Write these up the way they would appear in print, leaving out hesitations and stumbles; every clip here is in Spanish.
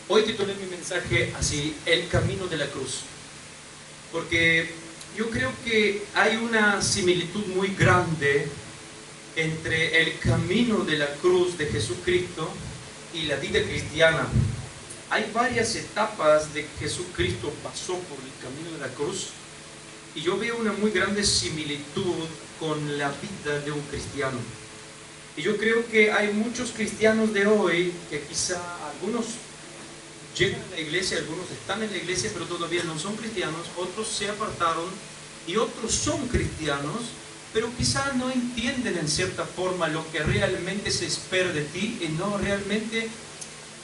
Hoy titulé mi mensaje así, El camino de la cruz, porque yo creo que hay una similitud muy grande entre el camino de la cruz de Jesucristo y la vida cristiana. Hay varias etapas de que Jesucristo pasó por el camino de la cruz y yo veo una muy grande similitud con la vida de un cristiano. Y yo creo que hay muchos cristianos de hoy que quizá algunos llegan a la iglesia, algunos están en la iglesia pero todavía no son cristianos, otros se apartaron y otros son cristianos, pero quizá no entienden en cierta forma lo que realmente se espera de ti y no realmente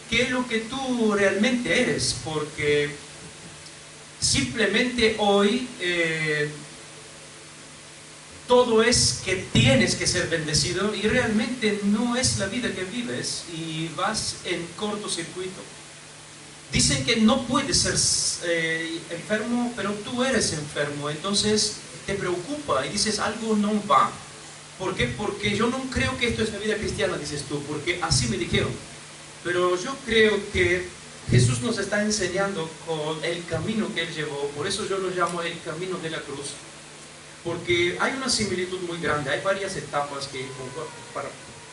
qué es lo que tú realmente eres, porque simplemente hoy todo es que tienes que ser bendecido y realmente no es la vida que vives y vas en cortocircuito. Dicen que no puedes ser enfermo, pero tú eres enfermo, entonces te preocupa y dices algo no va. ¿Por qué? Porque yo no creo que esto es la vida cristiana, dices tú, porque así me dijeron. Pero yo creo que Jesús nos está enseñando con el camino que Él llevó, por eso yo lo llamo el camino de la cruz, porque hay una similitud muy grande, hay varias etapas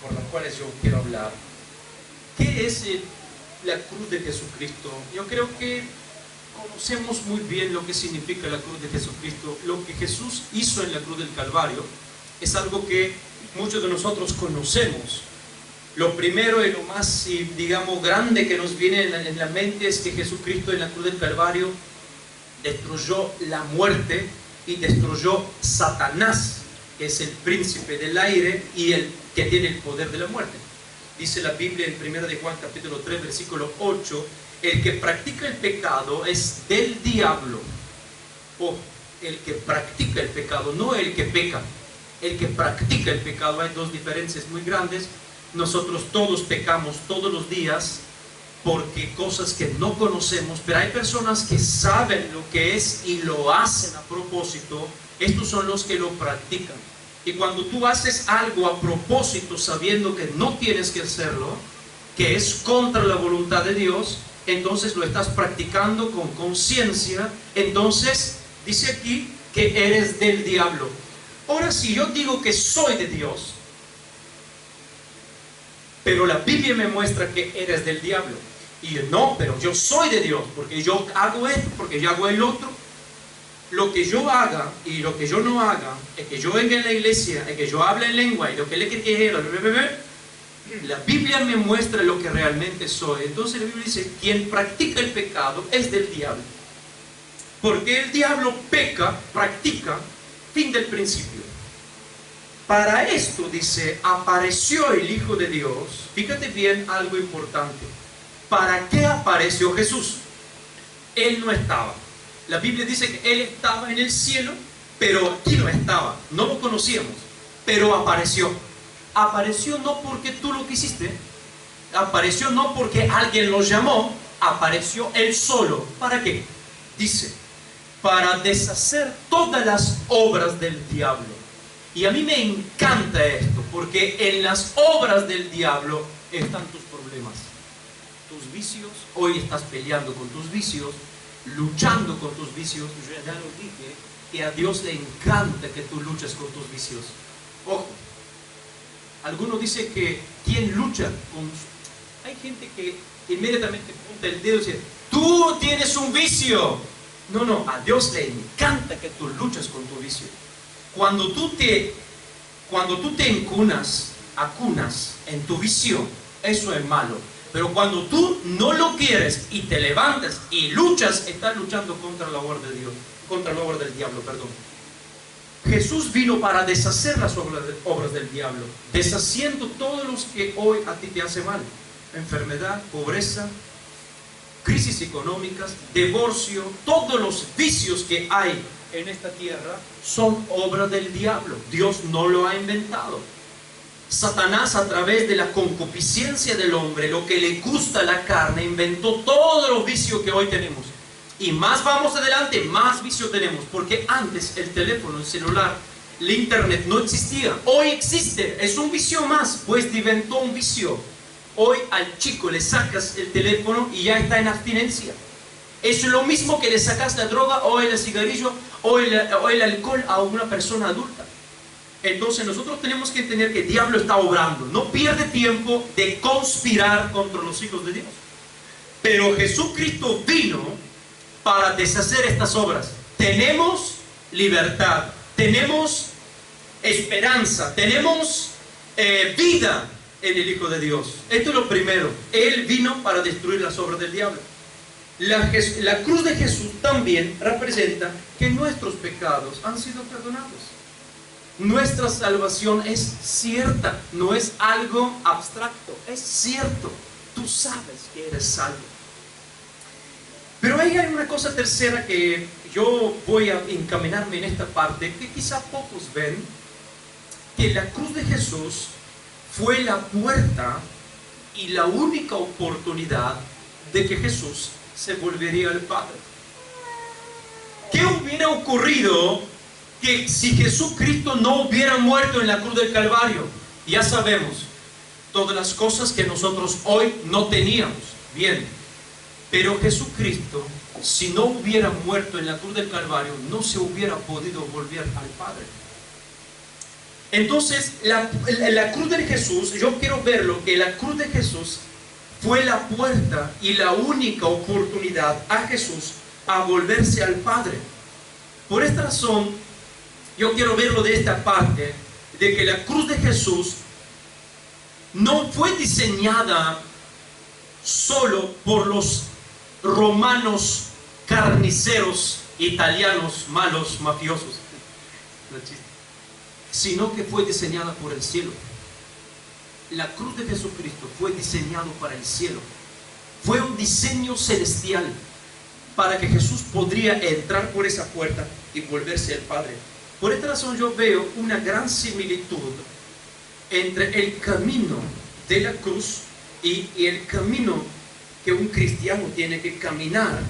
por las cuales yo quiero hablar. ¿Qué es la cruz de Jesucristo? Yo creo que conocemos muy bien lo que significa la cruz de Jesucristo. Lo que Jesús hizo en la cruz del Calvario es algo que muchos de nosotros conocemos. Lo primero y lo más, digamos, grande que nos viene en la mente es que Jesucristo en la cruz del Calvario destruyó la muerte y destruyó Satanás, que es el príncipe del aire y el que tiene el poder de la muerte. Dice la Biblia en 1 de Juan capítulo 3 versículo 8, el que practica el pecado es del diablo. El que practica el pecado, no el que peca. El que practica el pecado, hay dos diferencias muy grandes. Nosotros todos pecamos todos los días porque cosas que no conocemos, pero hay personas que saben lo que es y lo hacen a propósito. Estos son los que lo practican. Y cuando tú haces algo a propósito sabiendo que no tienes que hacerlo, que es contra la voluntad de Dios, entonces lo estás practicando con conciencia. Entonces dice aquí que eres del diablo. Ahora, si yo digo que soy de Dios, pero la Biblia me muestra que eres del diablo, y yo, no, pero yo soy de Dios porque yo hago esto, porque yo hago el otro. Lo que yo haga y lo que yo no haga, es que yo venga en la iglesia, es que yo hable en lengua y lo que le quiera, la Biblia me muestra lo que realmente soy. Entonces la Biblia dice, quien practica el pecado es del diablo, porque el diablo peca, practica, fin del principio. Para esto, dice, apareció el Hijo de Dios. Fíjate bien algo importante. ¿Para qué apareció Jesús? Él no estaba. La Biblia dice que Él estaba en el cielo, pero aquí no estaba. No lo conocíamos, pero apareció. Apareció no porque tú lo quisiste. Apareció no porque alguien lo llamó. Apareció Él solo. ¿Para qué? Dice, para deshacer todas las obras del diablo. Y a mí me encanta esto, porque en las obras del diablo están tus problemas, tus vicios. Hoy estás peleando con tus vicios, luchando con tus vicios. Yo ya lo dije, que a Dios le encanta que tú luches con tus vicios. Ojo, algunos dicen que ¿quién lucha con...? Hay gente que inmediatamente apunta el dedo y dice, tú tienes un vicio. No, a Dios le encanta que tú luches con tu vicio. Cuando tú te acunas en tu vicio, eso es malo. Pero cuando tú no lo quieres y te levantas y luchas, estás luchando contra la obra de Dios, contra la obra del diablo, perdón. Jesús vino para deshacer las obras del diablo, deshaciendo todos los que hoy a ti te hacen mal. Enfermedad, pobreza, crisis económicas, divorcio, todos los vicios que hay en esta tierra son obra del diablo. Dios no lo ha inventado. Satanás, a través de la concupiscencia del hombre, lo que le gusta a la carne, inventó todos los vicios que hoy tenemos. Y más vamos adelante, más vicios tenemos, porque antes el teléfono, el celular, el internet no existía. Hoy existe, es un vicio más, pues inventó un vicio. Hoy al chico le sacas el teléfono y ya está en abstinencia. Es lo mismo que le sacas la droga o el cigarrillo o el alcohol a una persona adulta. Entonces nosotros tenemos que entender que el diablo está obrando. No pierde tiempo de conspirar contra los hijos de Dios. Pero Jesucristo vino para deshacer estas obras. Tenemos libertad, tenemos esperanza, tenemos vida en el Hijo de Dios. Esto es lo primero. Él vino para destruir las obras del diablo. La cruz de Jesús también representa que nuestros pecados han sido perdonados. Nuestra salvación es cierta, no es algo abstracto, es cierto. Tú sabes que eres salvo. Pero ahí hay una cosa tercera que yo voy a encaminarme en esta parte, que quizá pocos ven, que la cruz de Jesús fue la puerta y la única oportunidad de que Jesús se volvería al Padre. ¿Qué hubiera ocurrido que si Jesucristo no hubiera muerto en la cruz del Calvario? Ya sabemos todas las cosas que nosotros hoy no teníamos. Bien, pero Jesucristo, si no hubiera muerto en la cruz del Calvario, no se hubiera podido volver al Padre. Entonces, la cruz de Jesús, yo quiero verlo, que la cruz de Jesús fue la puerta y la única oportunidad a Jesús a volverse al Padre. Por esta razón, yo quiero verlo de esta parte, de que la cruz de Jesús no fue diseñada solo por los romanos carniceros italianos malos, mafiosos, sino que fue diseñada por el cielo. La cruz de Jesucristo fue diseñado para el cielo. Fue un diseño celestial para que Jesús podría entrar por esa puerta y volverse al Padre. Por esta razón yo veo una gran similitud entre el camino de la cruz y el camino que un cristiano tiene que caminar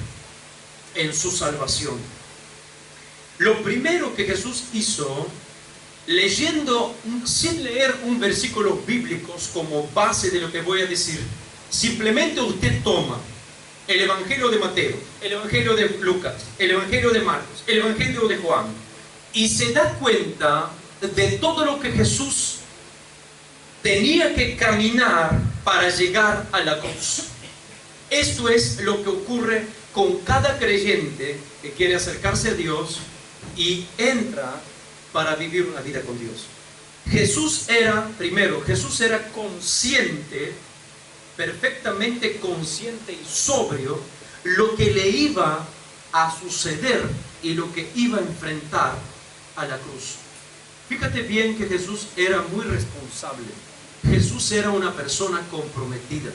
en su salvación. Lo primero que Jesús hizo, leyendo, sin leer un versículo bíblico como base de lo que voy a decir, simplemente usted toma el Evangelio de Mateo, el Evangelio de Lucas, el Evangelio de Marcos, el Evangelio de Juan, y se da cuenta de todo lo que Jesús tenía que caminar para llegar a la cruz. Esto es lo que ocurre con cada creyente que quiere acercarse a Dios y entra para vivir una vida con Dios. Jesús era consciente, perfectamente consciente y sobrio, lo que le iba a suceder y lo que iba a enfrentar a la cruz. Fíjate bien que Jesús era muy responsable. Jesús era una persona comprometida.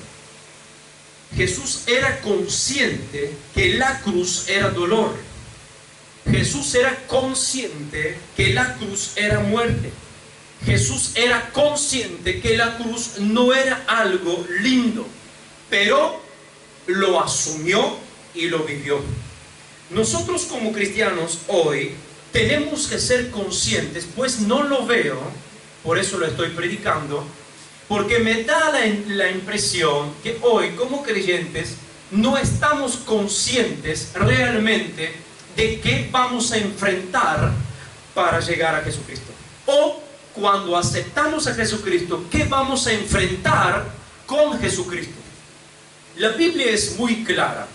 Jesús era consciente que la cruz era dolor. Jesús era consciente que la cruz era muerte. Jesús era consciente que la cruz no era algo lindo, pero lo asumió y lo vivió. Nosotros como cristianos hoy tenemos que ser conscientes, pues no lo veo, por eso lo estoy predicando, porque me da la impresión que hoy como creyentes no estamos conscientes realmente de qué vamos a enfrentar para llegar a Jesucristo. O cuando aceptamos a Jesucristo, ¿qué vamos a enfrentar con Jesucristo? La Biblia es muy clara.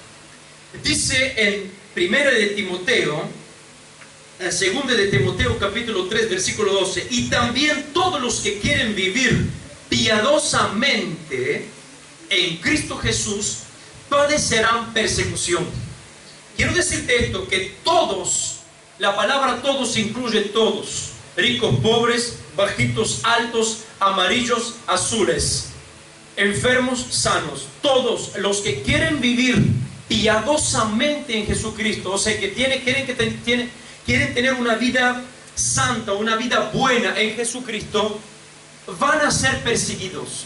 Dice en 2 de Timoteo capítulo 3 versículo 12: y también todos los que quieren vivir piadosamente en Cristo Jesús padecerán persecución. Quiero decirte esto, que todos, la palabra todos incluye todos, ricos, pobres, bajitos, altos, amarillos, azules, enfermos, sanos, todos los que quieren vivir piadosamente en Jesucristo, o sea que quieren tener una vida santa, una vida buena en Jesucristo, van a ser perseguidos,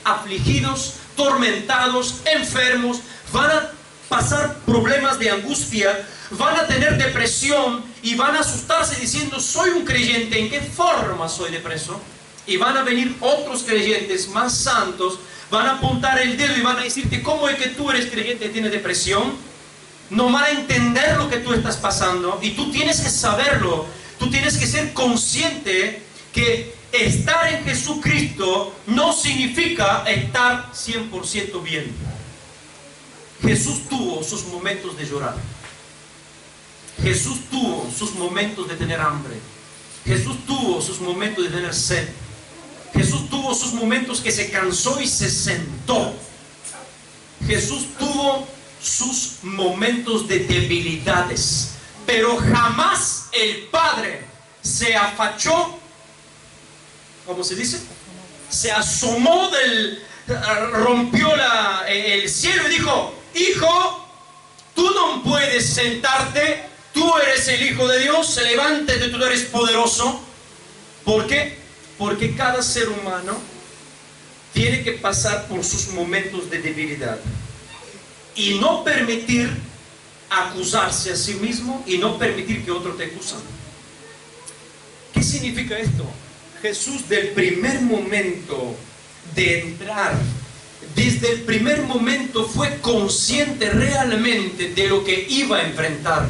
afligidos, tormentados, enfermos, van a pasar problemas de angustia, van a tener depresión y van a asustarse diciendo: soy un creyente, ¿en qué forma soy depreso? y van a venir otros creyentes más santos, van a apuntar el dedo y van a decirte, ¿cómo es que tú eres creyente y tienes depresión? No van a entender lo que tú estás pasando, y tú tienes que saberlo. Tú tienes que ser consciente que estar en Jesucristo no significa estar 100% bien. Jesús tuvo sus momentos de llorar. Jesús tuvo sus momentos de tener hambre. Jesús tuvo sus momentos de tener sed. Jesús tuvo sus momentos que se cansó y se sentó. Jesús tuvo sus momentos de debilidades. Pero jamás el Padre se afachó, ¿cómo se dice? Se asomó rompió el cielo y dijo, hijo, tú no puedes sentarte, tú eres el Hijo de Dios, levántate, tú eres poderoso. ¿Por qué? Porque cada ser humano tiene que pasar por sus momentos de debilidad y no permitir acusarse a sí mismo y no permitir que otro te acusen. ¿Qué significa esto? Jesús del primer momento de entrar, desde el primer momento fue consciente realmente de lo que iba a enfrentar,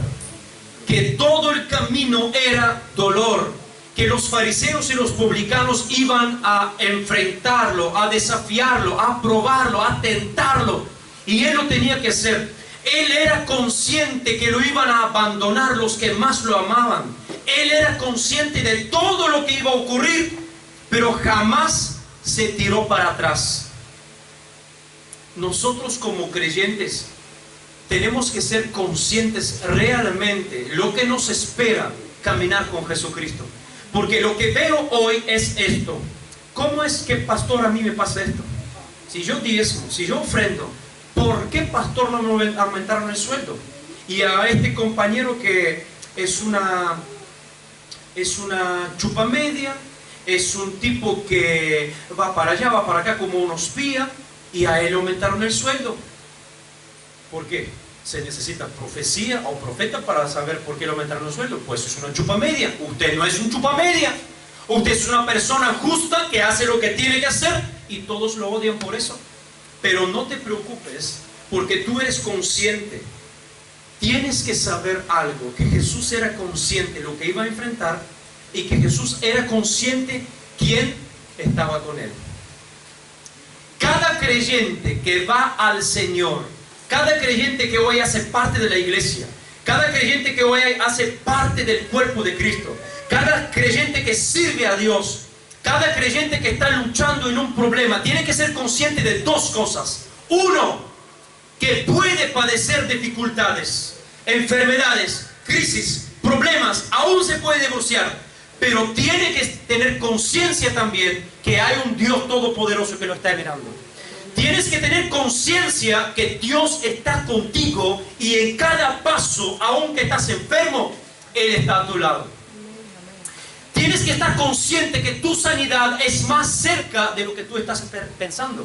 que todo el camino era dolor, que los fariseos y los publicanos iban a enfrentarlo, a desafiarlo, a probarlo, a tentarlo, y él lo tenía que hacer. Él era consciente que lo iban a abandonar los que más lo amaban. Él era consciente de todo lo que iba a ocurrir, pero jamás se tiró para atrás. Nosotros como creyentes tenemos que ser conscientes realmente lo que nos espera caminar con Jesucristo. Porque lo que veo hoy es esto. ¿Cómo es que, pastor, a mí me pasa esto? Si yo diezmo, si yo ofrendo, ¿por qué, pastor, no me aumentaron el sueldo? Y a este compañero que es una chupamedia, es un tipo que va para allá, va para acá como un espía, y a él le aumentaron el sueldo. ¿Por qué? Se necesita profecía o profeta para saber por qué le aumentaron el sueldo. Pues es una chupamedia. Usted no es un chupamedia. Usted es una persona justa que hace lo que tiene que hacer y todos lo odian por eso. Pero no te preocupes, porque tú eres consciente. Tienes que saber algo, que Jesús era consciente de lo que iba a enfrentar y que Jesús era consciente quién estaba con él. Cada creyente que va al Señor, cada creyente que hoy hace parte de la iglesia, cada creyente que hoy hace parte del cuerpo de Cristo, cada creyente que sirve a Dios, cada creyente que está luchando en un problema, tiene que ser consciente de dos cosas. Uno, que puede padecer dificultades, enfermedades, crisis, problemas, aún se puede divorciar, pero tiene que tener conciencia también que hay un Dios todopoderoso que lo está mirando. Tienes que tener conciencia que Dios está contigo y en cada paso, aunque estás enfermo, Él está a tu lado. Tienes que estar consciente que tu sanidad es más cerca de lo que tú estás pensando.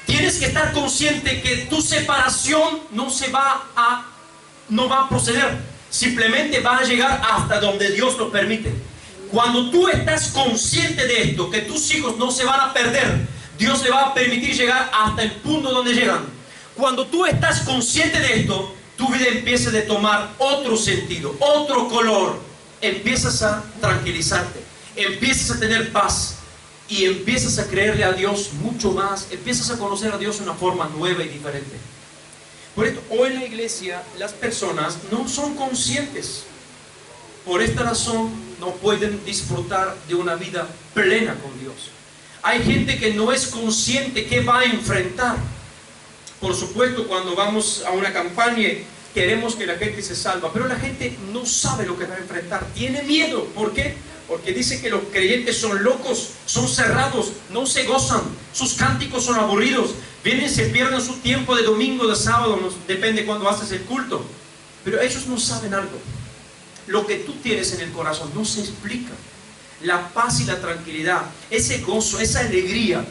Tienes que estar consciente que tu separación no va a proceder. Simplemente va a llegar hasta donde Dios lo permite. Cuando tú estás consciente de esto, que tus hijos no se van a perder, Dios le va a permitir llegar hasta el punto donde llegan. Cuando tú estás consciente de esto, tu vida empieza a tomar otro sentido, otro color. Empiezas a tranquilizarte, empiezas a tener paz y empiezas a creerle a Dios mucho más, empiezas a conocer a Dios de una forma nueva y diferente. Por esto, hoy en la iglesia las personas no son conscientes. Por esta razón no pueden disfrutar de una vida plena con Dios. Hay gente que no es consciente que va a enfrentar. Por supuesto, cuando vamos a una campaña queremos que la gente se salva, pero la gente no sabe lo que va a enfrentar, tiene miedo. ¿Por qué? Porque dice que los creyentes son locos, son cerrados, no se gozan, sus cánticos son aburridos, vienen, se pierden su tiempo de domingo, de sábado, depende cuando haces el culto. Pero ellos no saben algo. Lo que tú tienes en el corazón no se explica. La paz y la tranquilidad, ese gozo, esa alegría,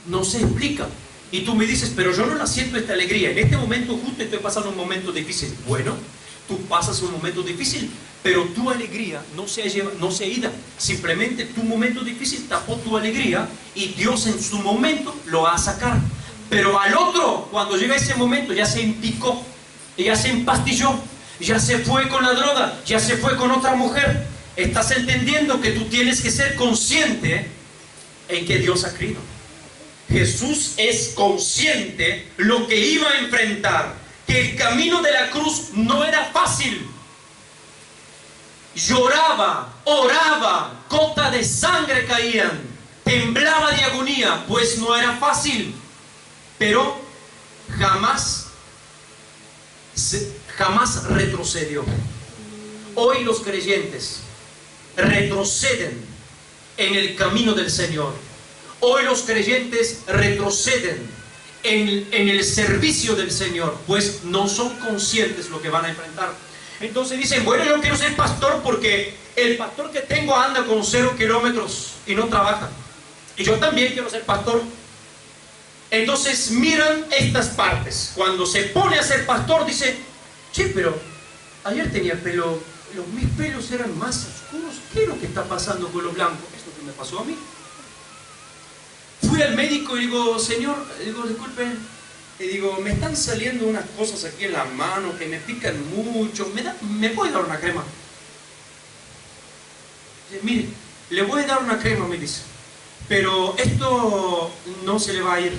no se explica. Y tú me dices, pero yo no la siento esta alegría. En este momento justo estoy pasando un momento difícil. Bueno, tú pasas un momento difícil, pero tu alegría no se ha ido. Simplemente tu momento difícil tapó tu alegría y Dios en su momento lo va a sacar. Pero al otro, cuando llega ese momento, ya se empicó, ya se empastilló, ya se fue con la droga, ya se fue con otra mujer. Estás entendiendo que tú tienes que ser consciente en que Dios ha creído. Jesús es consciente lo que iba a enfrentar, que el camino de la cruz no era fácil. Lloraba, oraba, gotas de sangre caían, temblaba de agonía, pues no era fácil. Pero jamás retrocedió. Hoy los creyentes retroceden en el camino del Señor. Hoy los creyentes retroceden en el servicio del Señor, pues no son conscientes lo que van a enfrentar. Entonces dicen, bueno, yo quiero ser pastor porque el pastor que tengo anda con 0 kilómetros y no trabaja. Y yo también quiero ser pastor. Entonces miran estas partes. Cuando se pone a ser pastor dice, che, pero ayer tenía pelo, mis pelos eran más oscuros. ¿Qué es lo que está pasando con los blancos? ¿Es lo que me pasó a mí? Fui al médico y digo, señor, disculpe, y digo, me están saliendo unas cosas aquí en la mano que me pican mucho. ¿Me puede dar una crema? Dice, mire, le voy a dar una crema, me dice, pero esto no se le va a ir.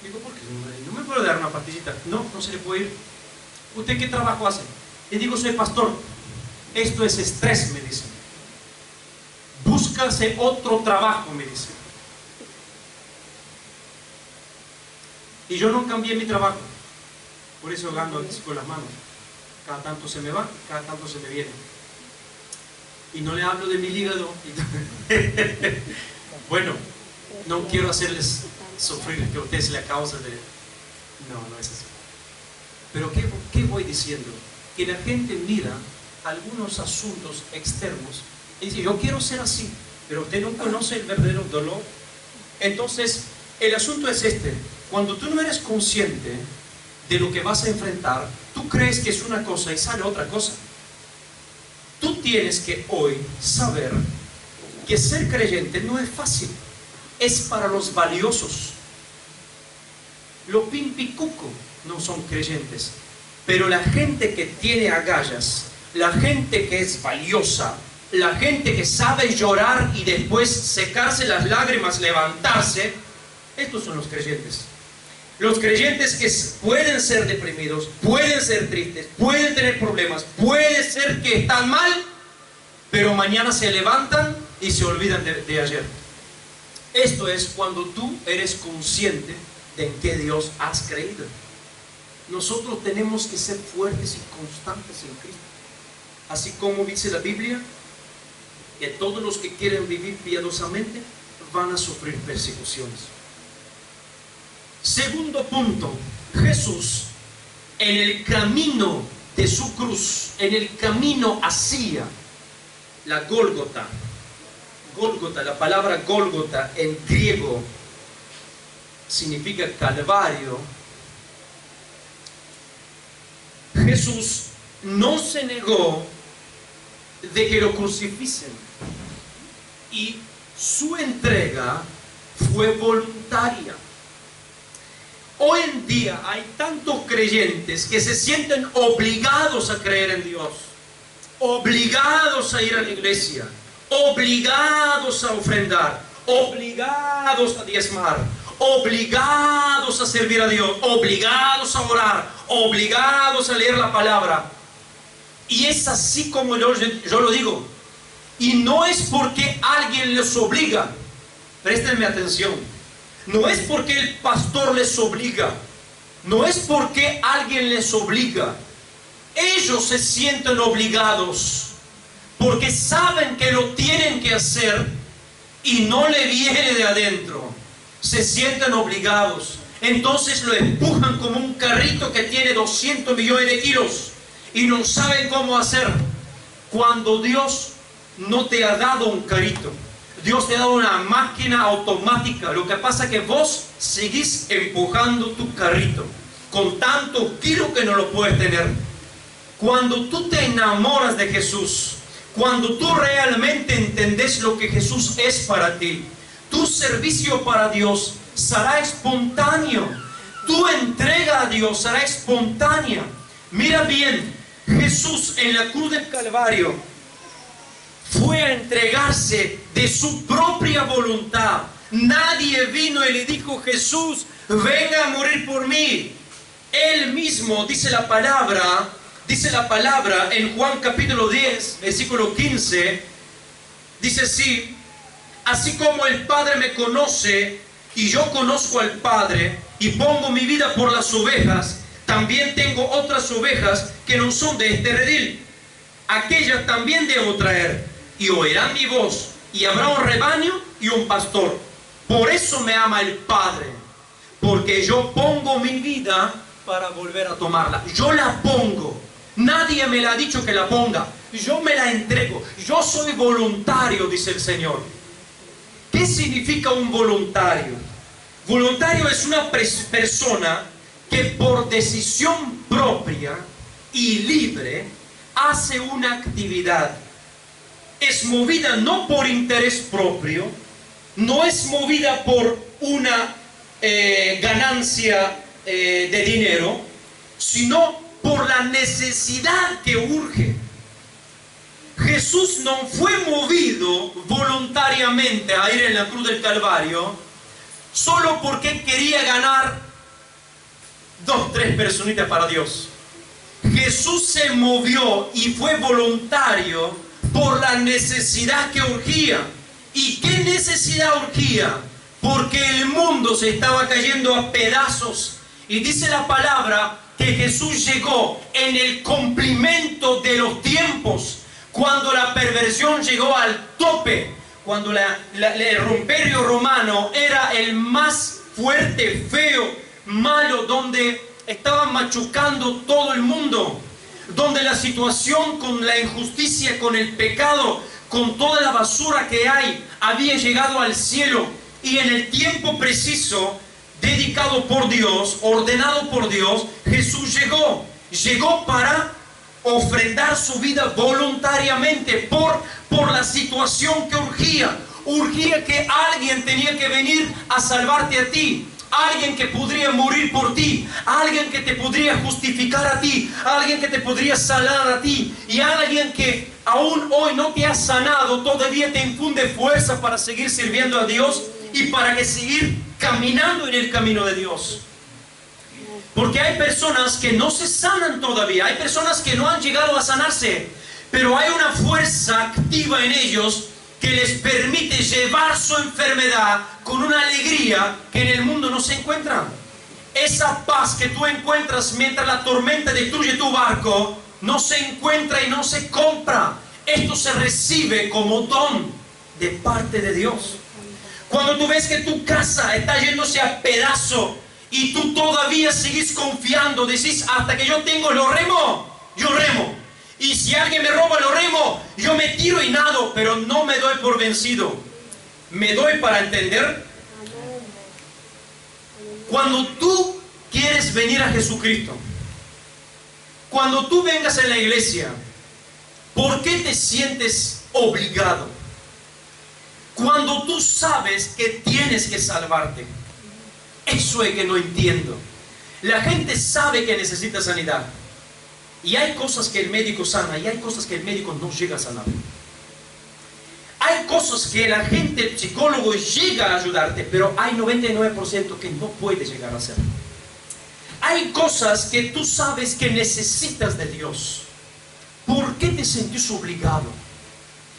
Digo, ¿por qué? ¿No me puede dar una pastillita? No, no se le puede ir. ¿Usted qué trabajo hace? Le digo, soy pastor. Esto es estrés, me dice. Búscase otro trabajo, me dice. Y yo no cambié mi trabajo. Por eso gano aquí con las manos. Cada tanto se me va, cada tanto se me viene. Y no le hablo de mi hígado. Bueno, no quiero hacerles sufrir que a ustedes la causa de... No es así. Pero ¿qué voy diciendo? Que la gente mira algunos asuntos externos y dice, yo quiero ser así, pero usted no conoce el verdadero dolor. Entonces, el asunto es este. Cuando tú no eres consciente de lo que vas a enfrentar, tú crees que es una cosa y sale otra cosa. Tú tienes que hoy saber que ser creyente no es fácil. Es para los valiosos. Los pimpicuco no son creyentes. Pero la gente que tiene agallas, la gente que es valiosa, la gente que sabe llorar y después secarse las lágrimas, levantarse, estos son los creyentes. Los creyentes que pueden ser deprimidos, pueden ser tristes, pueden tener problemas, puede ser que están mal, pero mañana se levantan y se olvidan de ayer. Esto es cuando tú eres consciente de en qué Dios has creído. Nosotros tenemos que ser fuertes y constantes en Cristo. Así como dice la Biblia, que todos los que quieren vivir piadosamente van a sufrir persecuciones. Segundo punto, Jesús en el camino de su cruz, en el camino hacia la Gólgota. Gólgota, la palabra Gólgota en griego significa Calvario. Jesús no se negó de que lo crucificen y su entrega fue voluntaria. Hoy en día hay tantos creyentes que se sienten obligados a creer en Dios, obligados a ir a la iglesia, obligados a ofrendar, obligados a diezmar, obligados a servir a Dios, obligados a orar, obligados a leer la palabra. Y es así como yo lo digo. Y no es porque alguien les obliga. Préstenme atención. No es porque el pastor les obliga. No es porque alguien les obliga. Ellos se sienten obligados porque saben que lo tienen que hacer y no le viene de adentro. Se sienten obligados. Entonces lo empujan como un carrito que tiene 200 millones de kilos y no saben cómo hacer. Cuando Dios no te ha dado un carrito, Dios te ha dado una máquina automática. Lo que pasa es que vos seguís empujando tu carrito con tantos kilos que no lo puedes tener. Cuando tú te enamoras de Jesús, cuando tú realmente entendés lo que Jesús es para ti, tu servicio para Dios será espontáneo. Tu entrega a Dios será espontánea. Mira bien, Jesús en la cruz del Calvario fue a entregarse de su propia voluntad. Nadie vino y le dijo: Jesús, venga a morir por mí. Él mismo, dice la palabra en Juan capítulo 10, versículo 15, dice así: así como el Padre me conoce y yo conozco al Padre y pongo mi vida por las ovejas, también tengo otras ovejas que no son de este redil. Aquellas también debo traer, y oirán mi voz, y habrá un rebaño y un pastor. Por eso me ama el Padre, porque yo pongo mi vida para volver a tomarla. Yo la pongo. Nadie me la ha dicho que la ponga. Yo me la entrego. Yo soy voluntario, dice el Señor. ¿Qué significa un voluntario? Voluntario es una persona que por decisión propia y libre hace una actividad. Es movida no por interés propio, no es movida por una ganancia de dinero, sino por la necesidad que urge. Jesús no fue movido voluntariamente a ir en la cruz del Calvario solo porque quería ganar 2, 3 personitas para Dios. Jesús se movió y fue voluntario por la necesidad que urgía. ¿Y qué necesidad urgía? Porque el mundo se estaba cayendo a pedazos. Y dice la palabra que Jesús llegó en el cumplimiento de los tiempos, cuando la perversión llegó al tope, cuando el imperio romano era el más fuerte, feo, malo, donde estaban machucando todo el mundo, donde la situación con la injusticia, con el pecado, con toda la basura que hay, había llegado al cielo. Y en el tiempo preciso, dedicado por Dios, ordenado por Dios, Jesús llegó para ofrendar su vida voluntariamente por la situación que urgía que alguien tenía que venir a salvarte a ti, alguien que podría morir por ti, alguien que te podría justificar a ti, alguien que te podría sanar a ti, y alguien que aún hoy no te ha sanado, todavía te infunde fuerza para seguir sirviendo a Dios y para que seguir caminando en el camino de Dios. Porque hay personas que no se sanan todavía, hay personas que no han llegado a sanarse, pero hay una fuerza activa en ellos que les permite llevar su enfermedad con una alegría que en el mundo no se encuentra. Esa paz que tú encuentras mientras la tormenta destruye tu barco, no se encuentra y no se compra. Esto se recibe como don de parte de Dios. Cuando tú ves que tu casa está yéndose a pedazo y tú todavía sigues confiando, decís: hasta que yo tengo los remos, yo remo. Y si alguien me roba los remos, yo me tiro y nado, pero no me doy por vencido. Me doy para entender. Cuando tú quieres venir a Jesucristo, cuando tú vengas en la iglesia, ¿por qué te sientes obligado? Cuando tú sabes que tienes que salvarte. Eso es que no entiendo. La gente sabe que necesita sanidad. Y hay cosas que el médico sana y hay cosas que el médico no llega a sanar. Hay cosas que la gente, el psicólogo llega a ayudarte, pero hay 99% que no puede llegar a hacer. Hay cosas que tú sabes que necesitas de Dios. ¿Por qué te sentís obligado?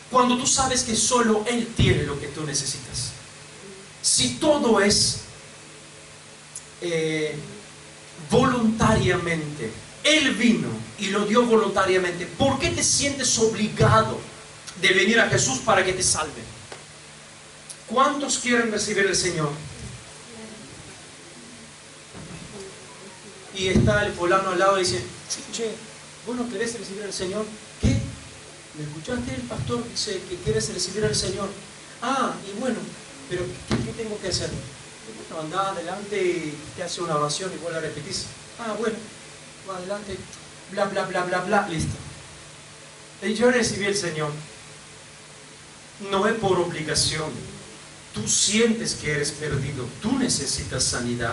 Cuando tú sabes que solo Él tiene lo que tú necesitas. Si todo es voluntariamente, Él vino y lo dio voluntariamente, ¿por qué te sientes obligado de venir a Jesús para que te salve? ¿Cuántos quieren recibir al Señor? Y está el fulano al lado y dice: che, ¿vos no querés recibir al Señor? ¿Qué? ¿Me escuchaste? El pastor dice que quieres recibir al Señor. Ah, y bueno, pero ¿qué tengo que hacer? Bueno, andá adelante y te hace una oración y vos la repetís. Ah, bueno, va adelante. bla, bla, bla, bla, bla, listo. Y yo recibí el Señor. No es por obligación. Tú sientes que eres perdido, tú necesitas sanidad,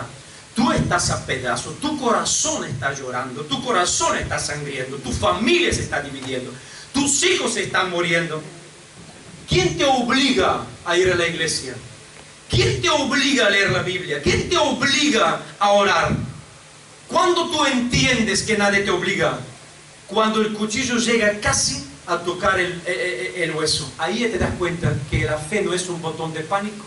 tú estás a pedazos, tu corazón está llorando, tu corazón está sangriendo, tu familia se está dividiendo, tus hijos se están muriendo. ¿Quién te obliga a ir a la iglesia? ¿Quién te obliga a leer la Biblia? ¿Quién te obliga a orar? ¿Cuándo tú entiendes que nadie te obliga? Cuando el cuchillo llega casi a tocar el hueso. Ahí te das cuenta que la fe no es un botón de pánico.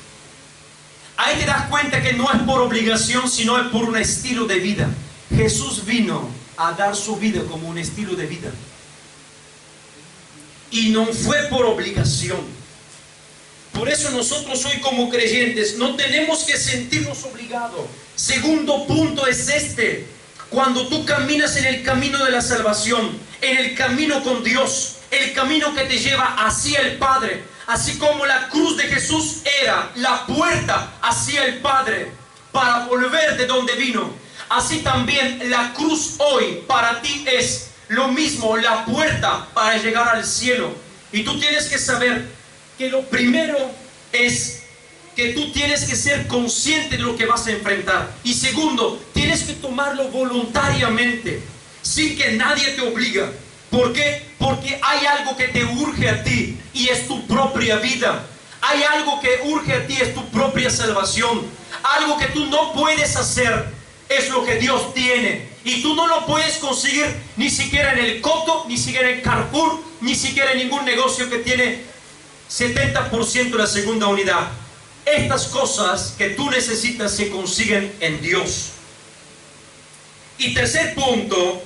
Ahí te das cuenta que no es por obligación, sino es por un estilo de vida. Jesús vino a dar su vida como un estilo de vida. Y no fue por obligación. Por eso nosotros hoy como creyentes no tenemos que sentirnos obligados. Segundo punto es este. Cuando tú caminas en el camino de la salvación, en el camino con Dios, el camino que te lleva hacia el Padre, así como la cruz de Jesús era la puerta hacia el Padre para volver de donde vino, así también la cruz hoy para ti es lo mismo, la puerta para llegar al cielo. Y tú tienes que saber que lo primero es que tú tienes que ser consciente de lo que vas a enfrentar. Y segundo, tienes que tomarlo voluntariamente, sin que nadie te obliga. ¿Por qué? Porque hay algo que te urge a ti y es tu propia vida. Hay algo que urge a ti, es tu propia salvación. Algo que tú no puedes hacer es lo que Dios tiene. Y tú no lo puedes conseguir ni siquiera en el Coto, ni siquiera en Carrefour, ni siquiera en ningún negocio que tiene 70% la segunda unidad. Estas cosas que tú necesitas se consiguen en Dios. Y tercer punto,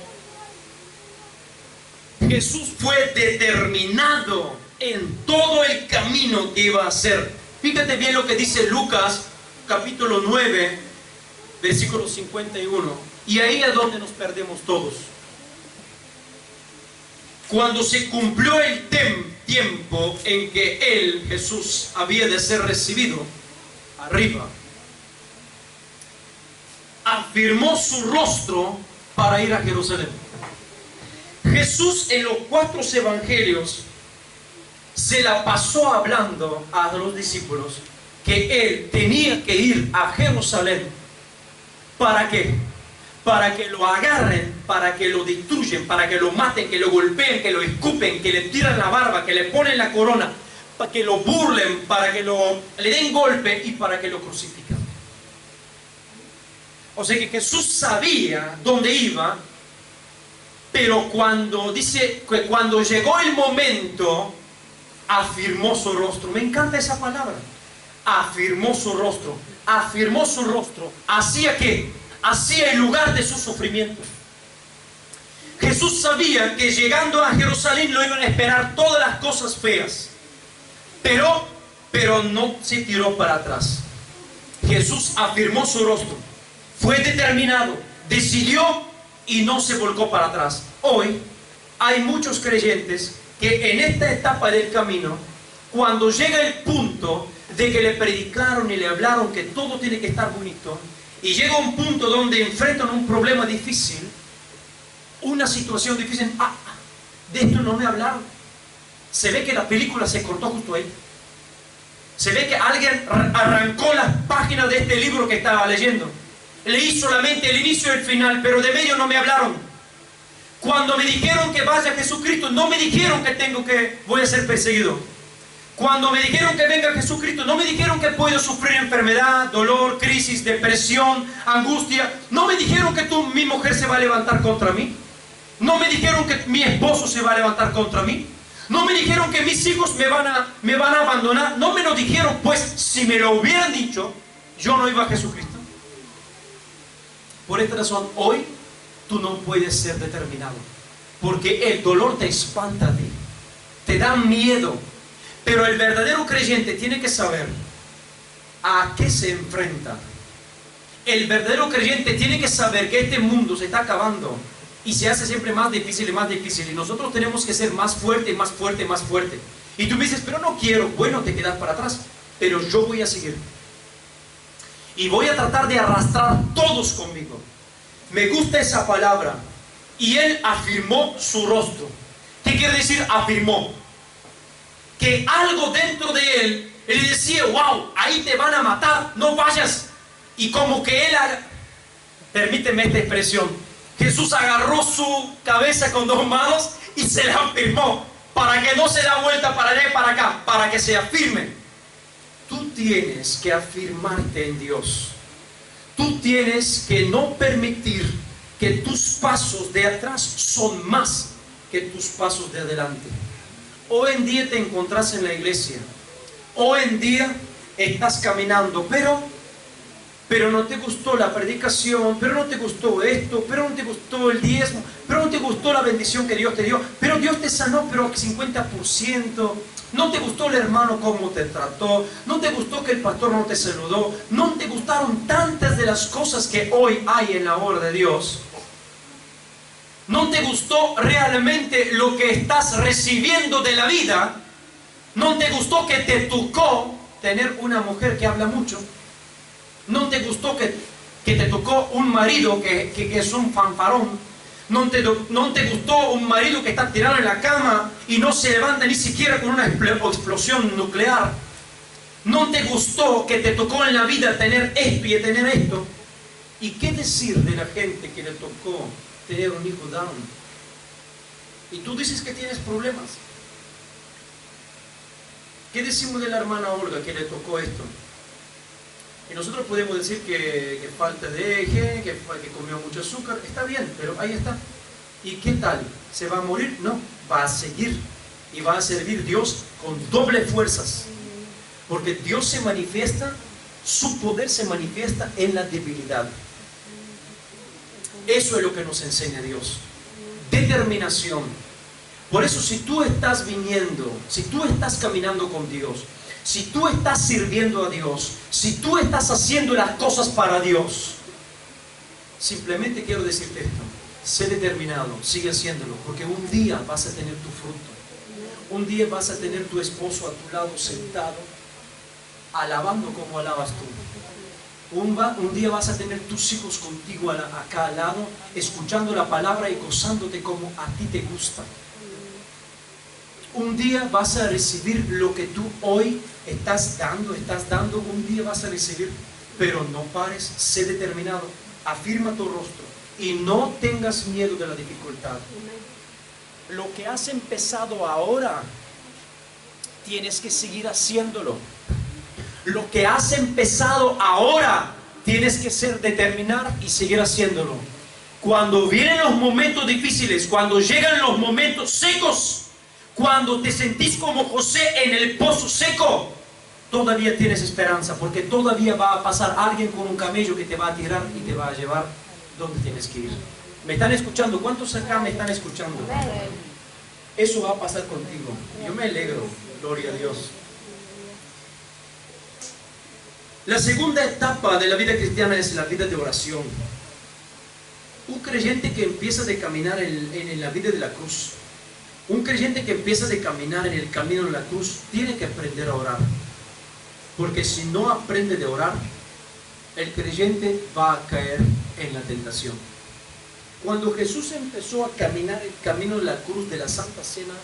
Jesús fue determinado en todo el camino que iba a hacer. Fíjate bien lo que dice Lucas capítulo 9, versículo 51. Y ahí es donde nos perdemos todos. Cuando se cumplió el tiempo en que él, Jesús, había de ser recibido arriba, afirmó su rostro para ir a Jerusalén. Jesús en los 4 evangelios se la pasó hablando a los discípulos que él tenía que ir a Jerusalén. ¿Para qué? Para que lo agarren, para que lo destruyen, para que lo maten, que lo golpeen, que lo escupen, que le tiran la barba, que le ponen la corona, para que lo burlen, para que le den golpe y para que lo crucifiquen. O sea que Jesús sabía dónde iba, pero cuando dice que cuando llegó el momento, afirmó su rostro. Me encanta esa palabra. Afirmó su rostro. Afirmó su rostro. ¿Hacía qué? Hacia el lugar de su sufrimiento. Jesús sabía que llegando a Jerusalén lo iban a esperar todas las cosas feas, pero no se tiró para atrás. Jesús afirmó su rostro, fue determinado, decidió y no se volcó para atrás. Hoy hay muchos creyentes que en esta etapa del camino, cuando llega el punto de que le predicaron y le hablaron que todo tiene que estar bonito, y llega un punto donde enfrentan un problema difícil, una situación difícil, de esto no me hablaron. Se ve que la película se cortó justo ahí. Se ve que alguien arrancó las páginas de este libro que estaba leyendo. Leí solamente el inicio y el final, pero de medio no me hablaron. Cuando me dijeron que vaya a Jesucristo, no me dijeron que voy a ser perseguido. Cuando me dijeron que venga Jesucristo, no me dijeron que puedo sufrir enfermedad, dolor, crisis, depresión, angustia. No me dijeron que mi mujer se va a levantar contra mí. No me dijeron que mi esposo se va a levantar contra mí. No me dijeron que mis hijos me van a abandonar. No me lo dijeron, pues si me lo hubieran dicho, yo no iba a Jesucristo. Por esta razón, hoy tú no puedes ser determinado, porque el dolor te espanta a ti, te da miedo. Pero el verdadero creyente tiene que saber a qué se enfrenta. El verdadero creyente tiene que saber que este mundo se está acabando y se hace siempre más difícil y más difícil. Y nosotros tenemos que ser más fuerte, más fuerte, más fuerte. Y tú me dices, pero no quiero. Bueno, te quedas para atrás. Pero yo voy a seguir. Y voy a tratar de arrastrar a todos conmigo. Me gusta esa palabra. y él afirmó su rostro. ¿Qué quiere decir afirmó? Que algo dentro de él le decía, wow, ahí te van a matar, no vayas. Y como que él, permíteme esta expresión, Jesús agarró su cabeza con dos manos y se la afirmó, para que no se da vuelta para allá y para acá, para que se afirme. Tú tienes que afirmarte en Dios. Tú tienes que no permitir que tus pasos de atrás son más que tus pasos de adelante. Hoy en día te encontrás en la iglesia. Hoy en día estás caminando, pero no te gustó la predicación, pero no te gustó esto, pero no te gustó el diezmo, pero no te gustó la bendición que Dios te dio, pero Dios te sanó, pero 50%. No te gustó el hermano cómo te trató, no te gustó que el pastor no te saludó, no te gustaron tantas de las cosas que hoy hay en la obra de Dios. No te gustó realmente lo que estás recibiendo de la vida. No te gustó que te tocó tener una mujer que habla mucho. No te gustó que te tocó un marido que es un fanfarrón. No te gustó un marido que está tirado en la cama y no se levanta ni siquiera con una explosión nuclear. No te gustó que te tocó en la vida tener esto y tener esto. ¿Y qué decir de la gente que le tocó tener un hijo down? Y tú dices que tienes problemas. ¿Qué decimos de la hermana Olga que le tocó esto? Y nosotros podemos decir que falta de eje, que comió mucho azúcar. Está bien, pero ahí está. ¿Y qué tal? ¿Se va a morir? No, va a seguir. Y va a servir Dios con doble fuerzas. Porque Dios se manifiesta, su poder se manifiesta en la debilidad. Eso es lo que nos enseña Dios. Determinación. Por eso si tú estás viniendo, si tú estás caminando con Dios, si tú estás sirviendo a Dios, si tú estás haciendo las cosas para Dios, simplemente quiero decirte esto: sé determinado, sigue haciéndolo, porque un día vas a tener tu fruto. Un día vas a tener tu esposo a tu lado sentado, alabando como alabas tú. Un día vas a tener tus hijos contigo acá al lado, escuchando la palabra y gozándote como a ti te gusta. Un día vas a recibir lo que tú hoy estás dando, un día vas a recibir, pero no pares, sé determinado, afirma tu rostro y no tengas miedo de la dificultad. Lo que has empezado ahora, tienes que seguir haciéndolo. Lo que has empezado ahora, tienes que determinar y seguir haciéndolo. Cuando vienen los momentos difíciles, cuando llegan los momentos secos, cuando te sentís como José en el pozo seco, todavía tienes esperanza, porque todavía va a pasar alguien con un camello que te va a tirar y te va a llevar donde tienes que ir. ¿Me están escuchando? ¿Cuántos acá me están escuchando? Eso va a pasar contigo. Yo me alegro, gloria a Dios. La segunda etapa de la vida cristiana es la vida de oración. Un creyente que empieza a caminar en la vida de la cruz, un creyente que empieza a caminar en el camino de la cruz, tiene que aprender a orar. Porque si no aprende de orar, el creyente va a caer en la tentación. Cuando Jesús empezó a caminar el camino de la cruz de la Santa Cena,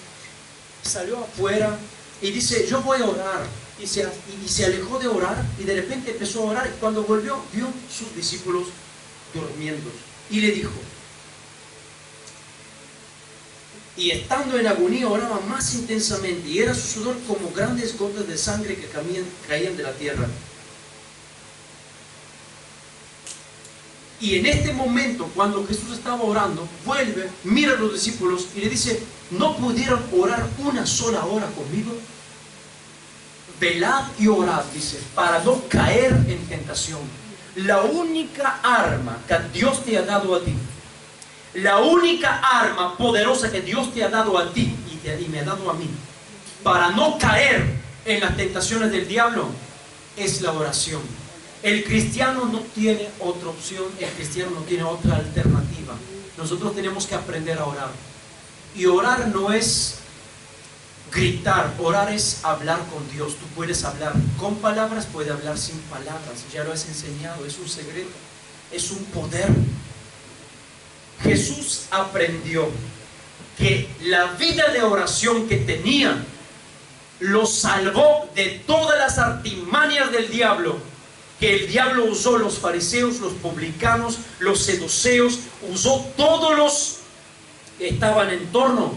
salió afuera y dice: yo voy a orar. Y se alejó de orar y de repente empezó a orar. Y cuando volvió, vio sus discípulos durmiendo. Y le dijo, y estando en agonía oraba más intensamente, y era su sudor como grandes gotas de sangre que caían de la tierra. Y en este momento, cuando Jesús estaba orando, vuelve, mira a los discípulos y le dice: ¿no pudieron orar una sola hora conmigo? Velad y orad, dice, para no caer en tentación. La única arma que Dios te ha dado a ti, la única arma poderosa que Dios te ha dado a ti y me ha dado a mí, para no caer en las tentaciones del diablo, es la oración. El cristiano no tiene otra opción, el cristiano no tiene otra alternativa. Nosotros tenemos que aprender a orar. Y orar no es gritar, orar es hablar con Dios. Tú puedes hablar con palabras, puedes hablar sin palabras. Ya lo has enseñado, es un secreto, es un poder. Jesús aprendió que la vida de oración que tenía lo salvó de todas las artimañas del diablo, que el diablo usó los fariseos, los publicanos, los seduceos, usó todos los que estaban en torno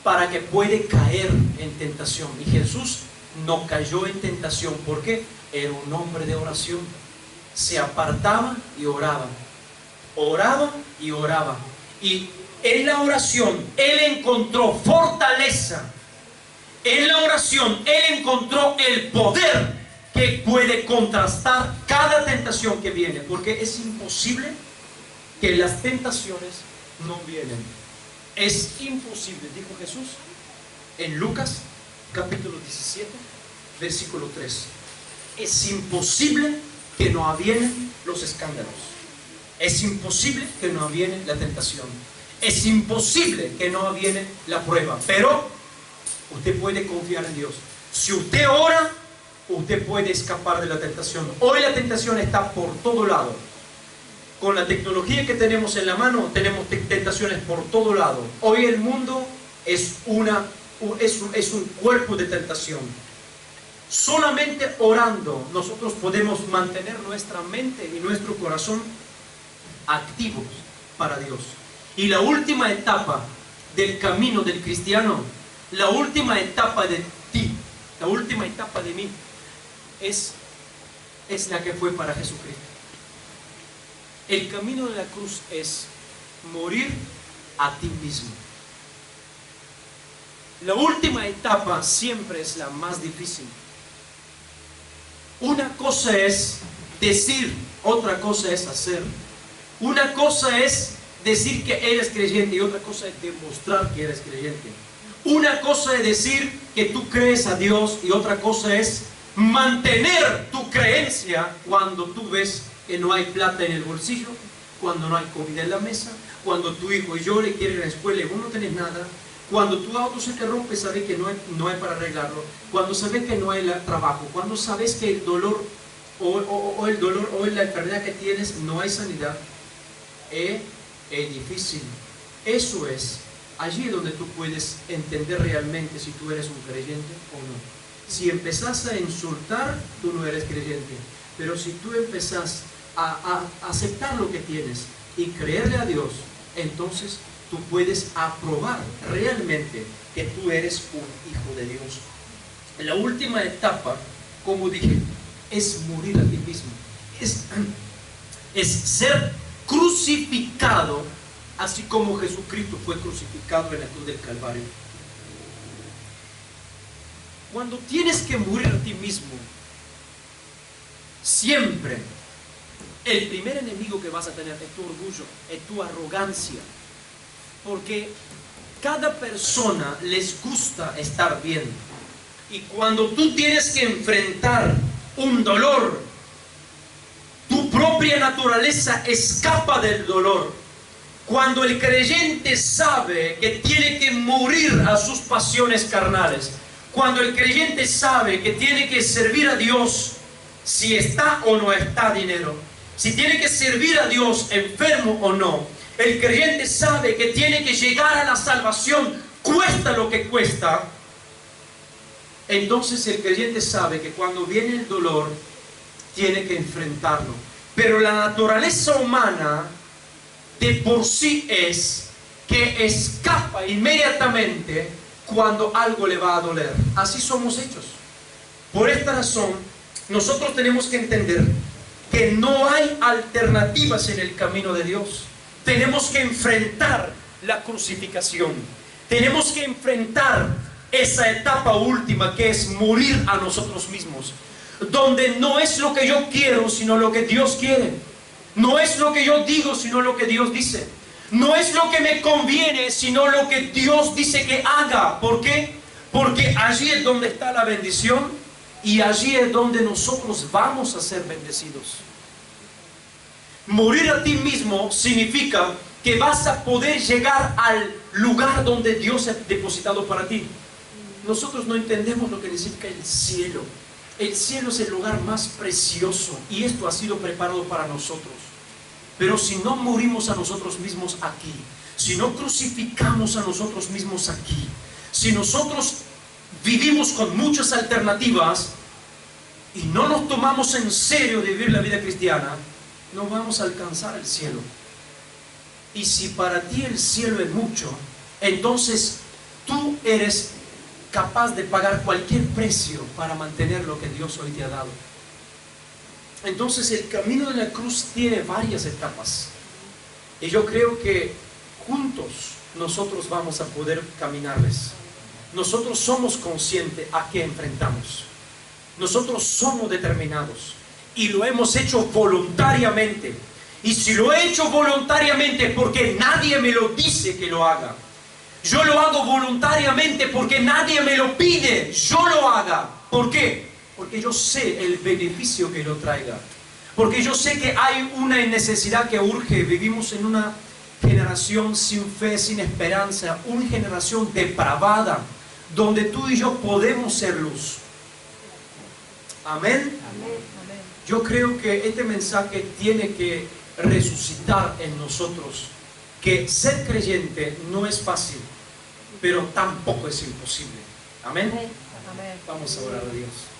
para que puede caer en tentación. Y Jesús no cayó en tentación porque era un hombre de oración. Se apartaba y oraba, oraba y oraba. Y en la oración Él encontró fortaleza. En la oración Él encontró el poder que puede contrastar cada tentación que viene, porque es imposible que las tentaciones no vienen. Es imposible, dijo Jesús en Lucas capítulo 17 versículo 3. Es imposible que no avienen los escándalos. Es imposible que no aviene la tentación. Es imposible que no aviene la prueba. Pero usted puede confiar en Dios. Si usted ora, usted puede escapar de la tentación. Hoy la tentación está por todo lado. Con la tecnología que tenemos en la mano, tenemos tentaciones por todo lado. Hoy el mundo es un cuerpo de tentación. Solamente orando nosotros podemos mantener nuestra mente y nuestro corazón activos para Dios. Y la última etapa del camino del cristiano, la última etapa de ti, la última etapa de mí, es la que fue para Jesucristo. El camino de la cruz es morir a ti mismo. La última etapa siempre es la más difícil. Una cosa es decir, otra cosa es hacer. Una cosa es decir que eres creyente y otra cosa es demostrar que eres creyente. Una cosa es decir que tú crees a Dios y otra cosa es mantener tu creencia cuando tú ves que no hay plata en el bolsillo, cuando no hay comida en la mesa, cuando tu hijo llora y quiere ir a la escuela y vos no tenés nada, cuando tu auto se te rompe, sabes que no hay para arreglarlo, cuando sabes que no hay trabajo, cuando sabes que el dolor o la enfermedad que tienes no hay sanidad, es difícil. Eso es allí donde tú puedes entender realmente si tú eres un creyente o no. Si empezás a insultar, tú no eres creyente. Pero si tú empezás a aceptar lo que tienes y creerle a Dios, entonces tú puedes aprobar realmente que tú eres un hijo de Dios. La última etapa, como dije, es morir a ti mismo. Es ser crucificado, así como Jesucristo fue crucificado en la cruz del Calvario. Cuando tienes que morir a ti mismo, siempre el primer enemigo que vas a tener es tu orgullo, es tu arrogancia. Porque cada persona les gusta estar bien. Y cuando tú tienes que enfrentar un dolor, tu propia naturaleza escapa del dolor. Cuando el creyente sabe que tiene que morir a sus pasiones carnales, cuando el creyente sabe que tiene que servir a Dios si está o no está dinero, si tiene que servir a Dios enfermo o no, el creyente sabe que tiene que llegar a la salvación, cuesta lo que cuesta. Entonces el creyente sabe que cuando viene el dolor tiene que enfrentarlo. Pero la naturaleza humana de por sí es que escapa inmediatamente cuando algo le va a doler. Así somos hechos. Por esta razón, nosotros tenemos que entender que no hay alternativas en el camino de Dios. Tenemos que enfrentar la crucificación. Tenemos que enfrentar esa etapa última que es morir a nosotros mismos. Donde no es lo que yo quiero, sino lo que Dios quiere. No es lo que yo digo, sino lo que Dios dice. No es lo que me conviene, sino lo que Dios dice que haga. ¿Por qué? Porque allí es donde está la bendición y allí es donde nosotros vamos a ser bendecidos. Morir a ti mismo significa que vas a poder llegar al lugar donde Dios ha depositado para ti. Nosotros no entendemos lo que significa el cielo. El cielo es el lugar más precioso y esto ha sido preparado para nosotros. Pero si no morimos a nosotros mismos aquí, si no crucificamos a nosotros mismos aquí, si nosotros vivimos con muchas alternativas y no nos tomamos en serio de vivir la vida cristiana, no vamos a alcanzar el cielo. Y si para ti el cielo es mucho, entonces tú eres capaz de pagar cualquier precio para mantener lo que Dios hoy te ha dado. Entonces el camino de la cruz tiene varias etapas. Y yo creo que juntos nosotros vamos a poder caminarles. Nosotros somos conscientes a qué enfrentamos. Nosotros somos determinados. Y lo hemos hecho voluntariamente. Y si lo he hecho voluntariamente es porque nadie me lo dice que lo haga. Yo lo hago voluntariamente porque nadie me lo pide. Yo lo haga. ¿Por qué? Porque yo sé el beneficio que lo traiga. Porque yo sé que hay una necesidad que urge. Vivimos en una generación sin fe, sin esperanza. Una generación depravada. Donde tú y yo podemos ser luz. Amén. Yo creo que este mensaje tiene que resucitar en nosotros. Que ser creyente no es fácil, pero tampoco es imposible. Amén. Vamos a orar a Dios.